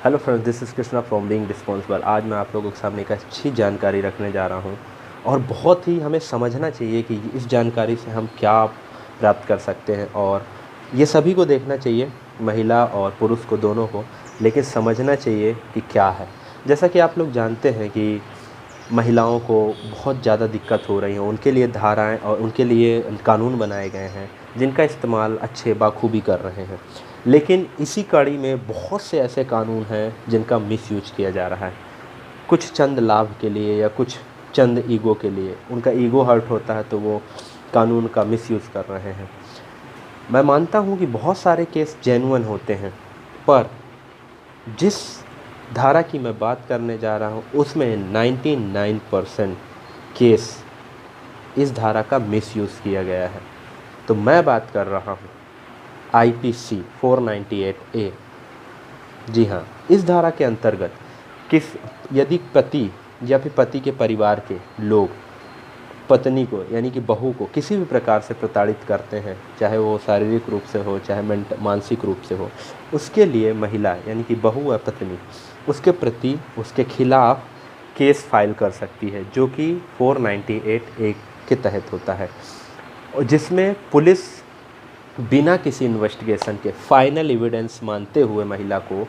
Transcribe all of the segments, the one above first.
Hello friends, this is Krishna from being responsible. आज मैं आप लोगों के सामने एक अच्छी जानकारी रखने जा रहा हूं और बहुत ही हमें समझना चाहिए कि इस जानकारी से हम क्या प्राप्त कर सकते हैं। और ये सभी को देखना चाहिए, महिला और पुरुष को, दोनों को, लेकिन समझना चाहिए कि क्या है। जैसा कि आप लोग जानते हैं कि महिलाओं को बहुत ज़्यादा दिक्कत हो रही है, उनके लिए धाराएं और उनके लिए कानून बनाए गए हैं जिनका इस्तेमाल अच्छे बाखूबी कर रहे हैं। लेकिन इसी कड़ी में बहुत से ऐसे कानून हैं जिनका मिसयूज किया जा रहा है, कुछ चंद लाभ के लिए या कुछ चंद ईगो के लिए। उनका ईगो हर्ट होता है तो वो कानून का मिसयूज़ कर रहे हैं। मैं मानता हूँ कि बहुत सारे केस जेन्युइन होते हैं, पर जिस धारा की मैं बात करने जा रहा हूँ उसमें 99% केस इस धारा का मिसयूज़ किया गया है। तो मैं बात कर रहा हूँ IPC 498A। जी हाँ, इस धारा के अंतर्गत यदि पति या फिर पति के परिवार के लोग पत्नी को यानी कि बहू को किसी भी प्रकार से प्रताड़ित करते हैं, चाहे वो शारीरिक रूप से हो चाहे मानसिक रूप से हो, उसके लिए महिला यानी कि बहू या पत्नी उसके प्रति उसके खिलाफ केस फाइल कर सकती है, जो कि 498A के तहत होता है, और जिसमें पुलिस बिना किसी इन्वेस्टिगेशन के फाइनल एविडेंस मानते हुए महिला को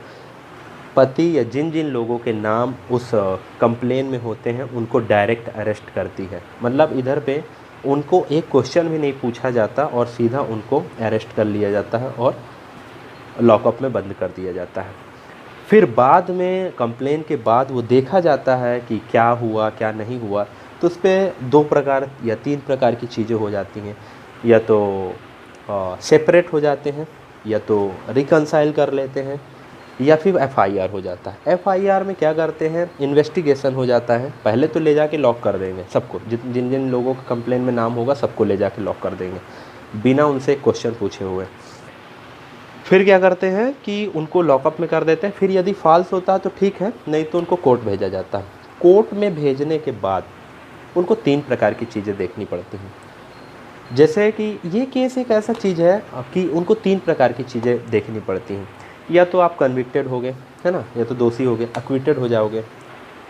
पति या जिन जिन लोगों के नाम उस कंप्लेन में होते हैं उनको डायरेक्ट अरेस्ट करती है। मतलब इधर पे उनको एक क्वेश्चन भी नहीं पूछा जाता और सीधा उनको अरेस्ट कर लिया जाता है और लॉकअप में बंद कर दिया जाता है। फिर बाद में कंप्लेन के बाद वो देखा जाता है कि क्या हुआ क्या नहीं हुआ, तो उस पर 2 प्रकार या 3 प्रकार की चीज़ें हो जाती हैं। या तो सेपरेट हो जाते हैं, या तो रिकंसाइल कर लेते हैं, या फिर FIR हो जाता है। FIR में क्या करते हैं, इन्वेस्टिगेशन हो जाता है। पहले तो ले जाके लॉक कर देंगे सबको, जिन जिन लोगों का कंप्लेन में नाम होगा सबको ले जाके लॉक कर देंगे बिना उनसे क्वेश्चन पूछे हुए। फिर क्या करते हैं कि उनको लॉकअप में कर देते हैं। फिर यदि फॉल्स होता है तो ठीक है, नहीं तो उनको कोर्ट भेजा जाता है। कोर्ट में भेजने के बाद उनको 3 प्रकार की चीज़ें देखनी पड़ती हैं। जैसे कि ये केस एक ऐसा चीज़ है कि उनको 3 प्रकार की चीज़ें देखनी पड़ती हैं। या तो आप कन्विक्टेड हो गए, है ना, या तो दोषी हो गए, एक्विटेड हो जाओगे,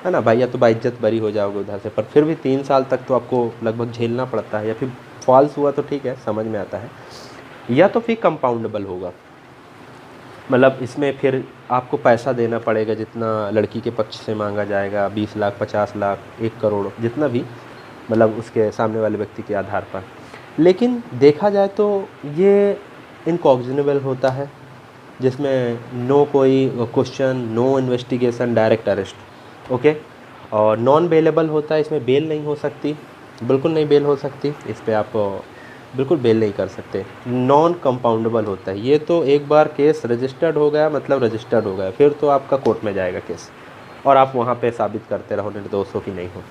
है ना भाई, या तो बाइज्जत बरी हो जाओगे उधर से। पर फिर भी 3 साल तक तो आपको लगभग झेलना पड़ता है। या फिर फॉल्स हुआ तो ठीक है, समझ में आता है। या तो फिर कंपाउंडेबल होगा, मतलब इसमें फिर आपको पैसा देना पड़ेगा जितना लड़की के पक्ष से मांगा जाएगा, 20 लाख, 50 लाख, 1 करोड़, जितना भी, मतलब उसके सामने वाले व्यक्ति के आधार पर। लेकिन देखा जाए तो ये इनकॉग्निजेबल होता है, जिसमें नो कोई question, no investigation, direct arrest. Okay. और नॉन बेलेबल होता है, इसमें बेल नहीं हो सकती, बिल्कुल नहीं बेल हो सकती, इस पर आप बिल्कुल बेल नहीं कर सकते। नॉन कंपाउंडेबल होता है, ये तो एक बार केस रजिस्टर्ड हो गया मतलब रजिस्टर्ड हो गया, फिर तो आपका कोर्ट में जाएगा केस और आप वहाँ पे साबित करते रहो निर्दोष हो कि नहीं हो।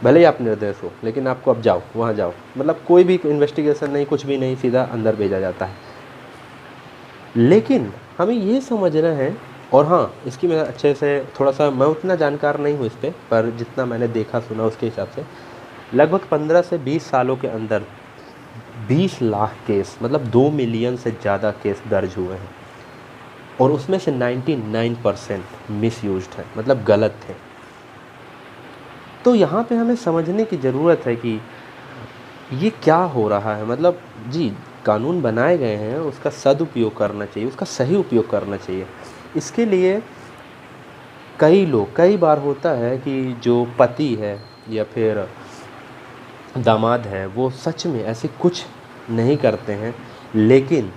भले ही आप निर्दोष हो, लेकिन आपको अब जाओ, वहाँ जाओ, मतलब कोई भी इन्वेस्टिगेशन नहीं, कुछ भी नहीं, सीधा अंदर भेजा जाता है। लेकिन हमें ये समझना है, और हाँ, इसकी मैं अच्छे से थोड़ा सा, मैं उतना जानकार नहीं हूँ इस पर जितना मैंने देखा सुना उसके हिसाब से लगभग 15 से 20 सालों के अंदर 20 लाख केस, मतलब 2 मिलियन से ज़्यादा केस दर्ज हुए हैं, और उसमें से 99% मिसयूज्ड है, मतलब गलत थे। तो यहाँ पे हमें समझने की ज़रूरत है कि ये क्या हो रहा है। मतलब जी, कानून बनाए गए हैं, उसका सदुपयोग करना चाहिए, उसका सही उपयोग करना चाहिए। इसके लिए कई बार होता है कि जो पति है या फिर दामाद है वो सच में ऐसे कुछ नहीं करते हैं, लेकिन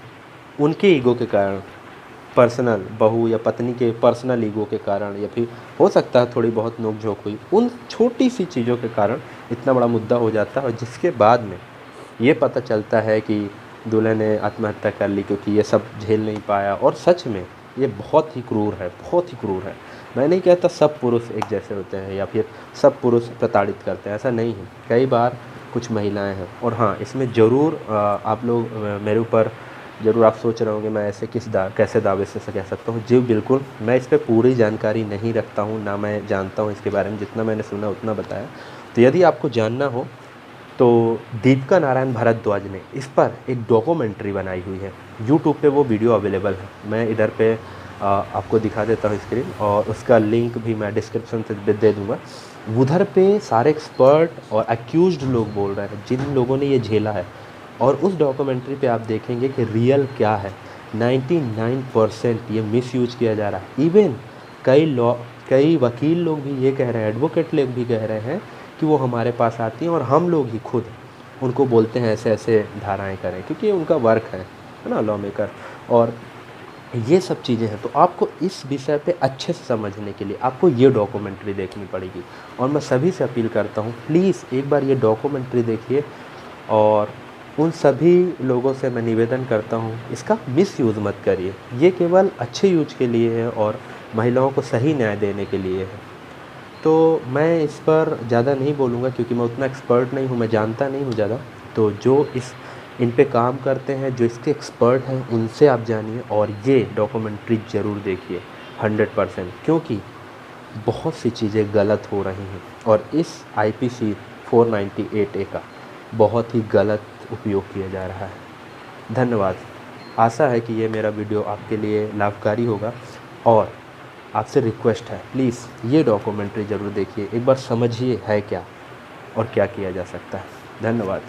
उनके ईगो के कारण, पर्सनल, बहू या पत्नी के पर्सनल ईगो के कारण, या फिर हो सकता है थोड़ी बहुत नोक-झोंक हुई, उन छोटी सी चीज़ों के कारण इतना बड़ा मुद्दा हो जाता है, और जिसके बाद में ये पता चलता है कि दूल्हे ने आत्महत्या कर ली क्योंकि ये सब झेल नहीं पाया। और सच में ये बहुत ही क्रूर है, बहुत ही क्रूर है। मैं नहीं कहता सब पुरुष एक जैसे होते हैं या फिर सब पुरुष प्रताड़ित करते हैं, ऐसा नहीं है। कई बार कुछ महिलाएं हैं। और हाँ, इसमें ज़रूर आप लोग मेरे ऊपर ज़रूर आप सोच रहे होंगे मैं ऐसे कैसे दावे से कह सकता हूँ। जी बिल्कुल, मैं इस पर पूरी जानकारी नहीं रखता हूँ, ना मैं जानता हूँ इसके बारे में, जितना मैंने सुना उतना बताया। तो यदि आपको जानना हो तो दीपिका नारायण भारद्वाज ने इस पर एक डॉक्यूमेंट्री बनाई हुई है, यूट्यूब पे वो वीडियो अवेलेबल है। मैं इधर पे आपको दिखा देता हूँ स्क्रीन, और उसका लिंक भी मैं डिस्क्रिप्शन से दे दूँगा। उधर पे सारे एक्सपर्ट और अक्यूज्ड लोग बोल रहे हैं, जिन लोगों ने ये झेला है, और उस डॉक्यूमेंट्री पे आप देखेंगे कि रियल क्या है। 99% ये मिसयूज किया जा रहा है। इवन कई वकील लोग भी ये कह रहे हैं, एडवोकेट लोग भी कह रहे हैं कि वो हमारे पास आती हैं और हम लोग ही खुद उनको बोलते हैं ऐसे ऐसे धाराएं करें, क्योंकि ये उनका वर्क है ना, लॉ मेकर। और ये सब चीज़ें हैं, तो आपको इस विषय पे अच्छे से समझने के लिए आपको ये डॉक्यूमेंट्री देखनी पड़ेगी। और मैं सभी से अपील करता हूँ, प्लीज़ एक बार ये डॉक्यूमेंट्री देखिए। और उन सभी लोगों से मैं निवेदन करता हूँ, इसका मिसयूज़ मत करिए। ये केवल अच्छे यूज के लिए है और महिलाओं को सही न्याय देने के लिए है। तो मैं इस पर ज़्यादा नहीं बोलूँगा, क्योंकि मैं उतना एक्सपर्ट नहीं हूँ, मैं जानता नहीं हूँ ज़्यादा। तो जो इन पे काम करते हैं, जो इसके एक्सपर्ट हैं, उनसे आप जानिए और ये डॉक्यूमेंट्री ज़रूर देखिए 100%, क्योंकि बहुत सी चीज़ें गलत हो रही हैं और इस IPC 498A का बहुत ही गलत उपयोग किया जा रहा है। धन्यवाद। आशा है कि ये मेरा वीडियो आपके लिए लाभकारी होगा, और आपसे रिक्वेस्ट है, प्लीज़ ये डॉक्यूमेंट्री ज़रूर देखिए, एक बार समझिए है क्या और क्या किया जा सकता है। धन्यवाद।